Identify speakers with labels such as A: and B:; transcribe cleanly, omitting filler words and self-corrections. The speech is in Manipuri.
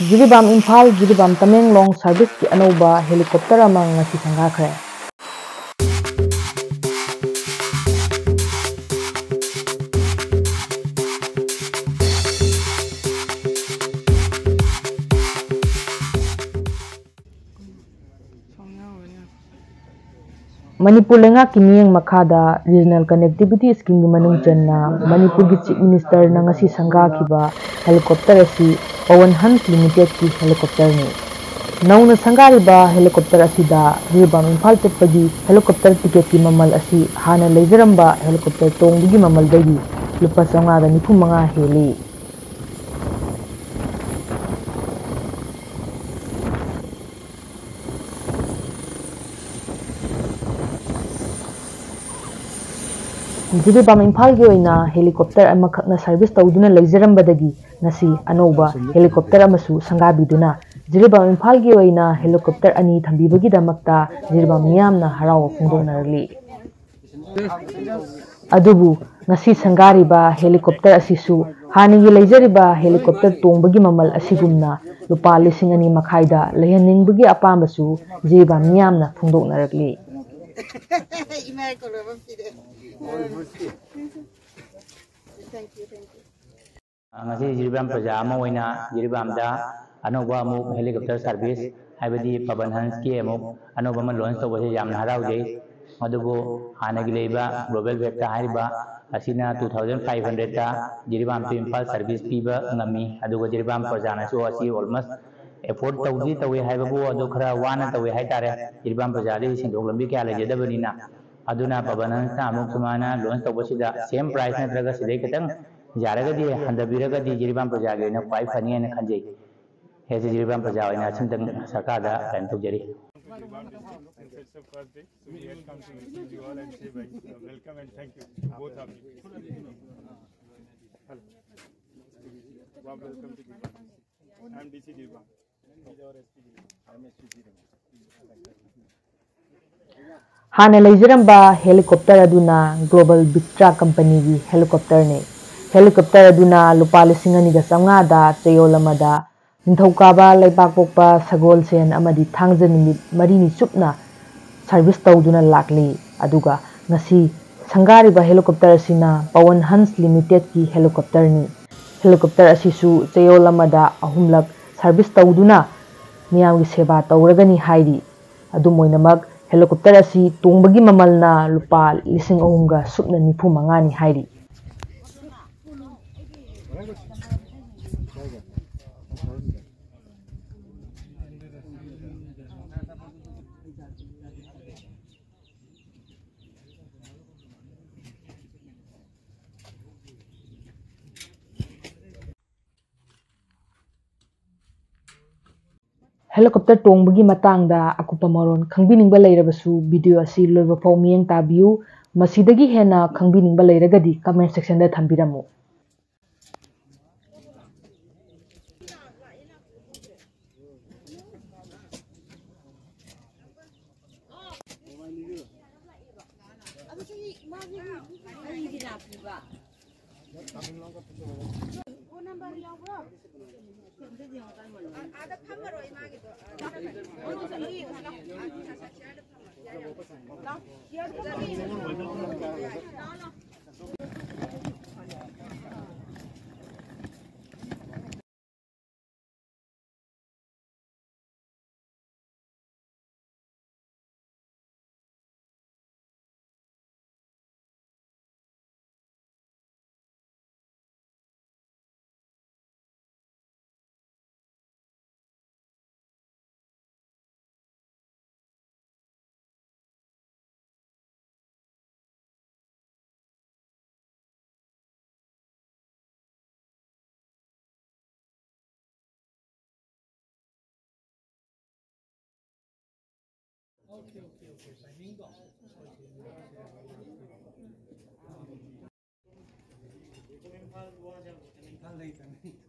A: ꯖꯤꯔꯤꯕꯥꯝ ꯏꯝꯐꯥꯜ ꯖꯤꯔꯤꯕꯥꯝ ꯇꯃꯦꯡꯂꯣꯡ ꯁꯔꯚꯤꯁꯀꯤ ꯑꯅꯧꯕ ꯍꯦꯂꯤꯀꯣꯞꯇꯔ ꯑꯃ ꯉꯁꯤ ꯁꯪꯒꯥꯈ꯭ꯔꯦ꯫ ꯃꯅꯤꯄꯨꯔ ꯂꯩꯉꯥꯛꯀꯤ ꯃꯤꯠꯌꯦꯡ ꯃꯈꯥꯗ ꯔꯤꯖꯅꯦꯜ ꯀꯅꯦꯛꯇꯤꯚꯤꯇꯤ ꯁ꯭ꯀꯤꯝꯒꯤ ꯃꯅꯨꯡ ꯆꯟꯅ ꯃꯅꯤꯄꯨꯔꯒꯤ ꯆꯤꯐ ꯃꯤꯅꯤꯁꯇꯔꯅ ꯉꯁꯤ ꯁꯪꯒꯥꯈꯤꯕ ꯍꯦꯂꯤꯀꯣꯞꯇꯔ ꯑꯁꯤ ꯄꯋꯟ ꯍꯟꯁ ꯂꯤꯃꯤꯇꯦꯗꯀꯤ ꯍꯦꯂꯤꯀꯣꯞꯇꯔꯅꯤ꯫ ꯅꯧꯅ ꯁꯪꯒꯥꯔꯤꯕ ꯍꯦꯂꯤꯀꯣꯞꯇꯔ ꯑꯁꯤꯗ ꯖꯤꯔꯤꯕꯥꯝ ꯏꯝꯐꯥꯜ ꯆꯠꯄꯒꯤ ꯍꯦꯂꯤꯀꯣꯞꯇꯔ ꯇꯤꯀꯦꯠꯀꯤ ꯃꯃꯜ ꯑꯁꯤ ꯍꯥꯟꯅ ꯂꯩꯖꯔꯝꯕ ꯍꯦꯂꯤꯀꯣꯞꯇꯔ ꯇꯣꯡꯕꯒꯤ ꯃꯃꯜꯗꯒꯤ ꯂꯨꯄꯥ 595 ꯍꯦꯜꯂꯤ꯫ ꯖꯤꯔꯤꯕꯥꯝ ꯏꯝꯐꯥꯜꯒꯤ ꯑꯣꯏꯅ ꯍꯦꯂꯤꯀꯣꯞꯇꯔ ꯑꯃꯈꯛꯅ ꯁꯔꯚꯤꯁ ꯇꯧꯗꯨꯅ ꯂꯩꯖꯔꯝꯕꯗꯒꯤ ꯉꯁꯤ ꯑꯅꯧꯕ ꯍꯦꯂꯤꯀꯣꯞꯇꯔ ꯑꯃꯁꯨ ꯁꯪꯒꯥꯕꯤꯗꯨꯅ ꯖꯤꯔꯤꯕꯥꯝ ꯏꯝꯐꯥꯜꯒꯤ ꯑꯣꯏꯅ ꯍꯦꯂꯤꯀꯣꯞꯇꯔ 2 ꯊꯝꯕꯤꯕꯒꯤꯗꯃꯛꯇ ꯖꯤꯔꯤꯕꯥꯝ ꯃꯤꯌꯥꯝꯅ ꯍꯔꯥꯎꯕ ꯐꯣꯡꯗꯣꯛꯅꯔꯛꯂꯤ꯫ ꯑꯗꯨꯕꯨ ꯉꯁꯤ ꯁꯪꯒꯥꯔꯤꯕ ꯍꯦꯂꯤꯀꯣꯞꯇꯔ ꯑꯁꯤꯁꯨ ꯍꯥꯟꯅꯒꯤ ꯂꯩꯖꯔꯤꯕ ꯍꯦꯂꯤꯀꯣꯞꯇꯔ ꯇꯣꯡꯕꯒꯤ ꯃꯃꯜ ꯑꯁꯤꯒꯨꯝꯅ ꯂꯨꯄꯥ 2,250ꯗ ꯂꯩꯍꯟꯅꯤꯡꯕꯒꯤ ꯑꯄꯥꯝꯕꯁꯨ ꯖꯤꯔꯤꯕꯥꯝ ꯃꯤꯌꯥꯝꯅ ꯐꯣꯡꯗꯣꯛꯅꯔꯛꯂꯤ꯫
B: ngasi Jiribam Praja ama oina Jiribamda anauba amuk helicopter service haibadi Pawan Hans ki amuk anauba ma launch tawbase yamna haraujai adubu hanagi leiba global vector haiba asina 2500 ta Jiribam to Impal service piba ngami adugo Jiribam Praja na so asi almost effort tawdi tawi haibabu adu khara wana tawi haitare Jiribam Praja li sindok lambi kya lejedabanina aduna Pawan Hans na amuk sumana launch tawbasida same price na traga sidai kitang ꯌꯥꯔꯒꯗꯤ ꯍꯟꯗꯕꯤꯔꯒꯗꯤ ꯖꯤꯔꯤꯕꯥꯝ ꯄ꯭ꯔꯖꯥꯒꯤ ꯑꯣꯏꯅ ꯈ꯭ꯋꯥꯏ ꯐꯅꯤ ꯍꯥꯏꯅ ꯈꯟꯖꯩ꯫ ꯍꯦꯁꯤ ꯖꯤꯔꯤꯕꯥꯝ ꯄ꯭ꯔꯖꯥ ꯑꯣꯏꯅ ꯑꯁꯤꯝꯇꯪ ꯁꯔꯀꯥꯔꯗ ꯀꯩꯅꯣ ꯇꯧꯖꯔꯤ꯫
A: ꯍꯥꯟꯅ ꯂꯩꯖꯔꯝꯕ ꯍꯦꯂꯤꯀꯣꯞꯇꯔ ꯑꯗꯨꯅ ꯒ꯭ꯂꯣꯕꯜ ꯚꯤꯛꯇ꯭ꯔꯥ ꯀꯝꯄꯅꯤꯒꯤ ꯍꯦꯂꯤꯀꯣꯞꯇꯔꯅꯤ꯫ ꯍꯦꯂꯤꯀꯣꯞꯇꯔ ꯑꯗꯨꯅ ꯂꯨꯄꯥ 2,250ꯗ ꯆꯌꯣꯜ ꯑꯃꯗ ꯅꯤꯡꯊꯧꯀꯥꯕ ꯂꯩꯕꯥꯛꯄꯣꯛꯄ ꯁꯒꯣꯜꯁꯦꯟ ꯑꯃꯗꯤ ꯊꯥꯡꯖ ꯅꯨꯃꯤꯠ 4ꯅꯤ ꯆꯨꯞꯅ ꯁꯔꯚꯤꯁ ꯇꯧꯗꯨꯅ ꯂꯥꯛꯂꯤ꯫ ꯑꯗꯨꯒ ꯉꯁꯤ ꯁꯪꯒꯥꯔꯤꯕ ꯍꯦꯂꯤꯀꯣꯞꯇꯔ ꯑꯁꯤꯅ ꯄꯋꯟ ꯍꯟꯁ ꯂꯤꯃꯤꯇꯦꯗꯀꯤ ꯍꯦꯂꯤꯀꯣꯞꯇꯔꯅꯤ꯫ ꯍꯦꯂꯤꯀꯣꯞꯇꯔ ꯑꯁꯤꯁꯨ ꯆꯌꯣꯜ ꯑꯃꯗ 3ꯂꯛ ꯁꯔꯚꯤꯁ ꯇꯧꯗꯨꯅ ꯃꯤꯌꯥꯝꯒꯤ ꯁꯦꯕꯥ ꯇꯧꯔꯒꯅꯤ ꯍꯥꯏꯔꯤ꯫ ꯑꯗꯨꯝ ꯑꯣꯏꯅꯃꯛ ꯍꯦꯂꯤꯀꯣꯞꯇꯔ ꯑꯁꯤ ꯇꯣꯡꯕꯒꯤ ꯃꯃꯜꯅ ꯂꯨꯄꯥ 3,395ꯅꯤ ꯍꯥꯏꯔꯤ꯫ ꯍꯦꯂꯤꯀꯣꯞꯇꯔ ꯇꯣꯡꯕꯒꯤ ꯃꯇꯥꯡꯗ ꯑꯀꯨꯞꯄ ꯃꯔꯣꯜ ꯈꯪꯕꯤꯅꯤꯡꯕ ꯂꯩꯔꯕꯁꯨ ꯚꯤꯗꯤꯑꯣ ꯑꯁꯤ ꯂꯣꯏꯕ ꯐꯥꯎ ꯃꯤꯠꯌꯦꯡ ꯇꯥꯕꯤꯌꯨ꯫ ꯃꯁꯤꯗꯒꯤ ꯍꯦꯟꯅ ꯈꯪꯕꯤꯅꯤꯡꯕ ꯂꯩꯔꯒꯗꯤ ꯀꯃꯦꯟꯠ ꯁꯦꯛꯁꯟꯗ ꯊꯝꯕꯤꯔꯝꯃꯨ꯫
C: Okay.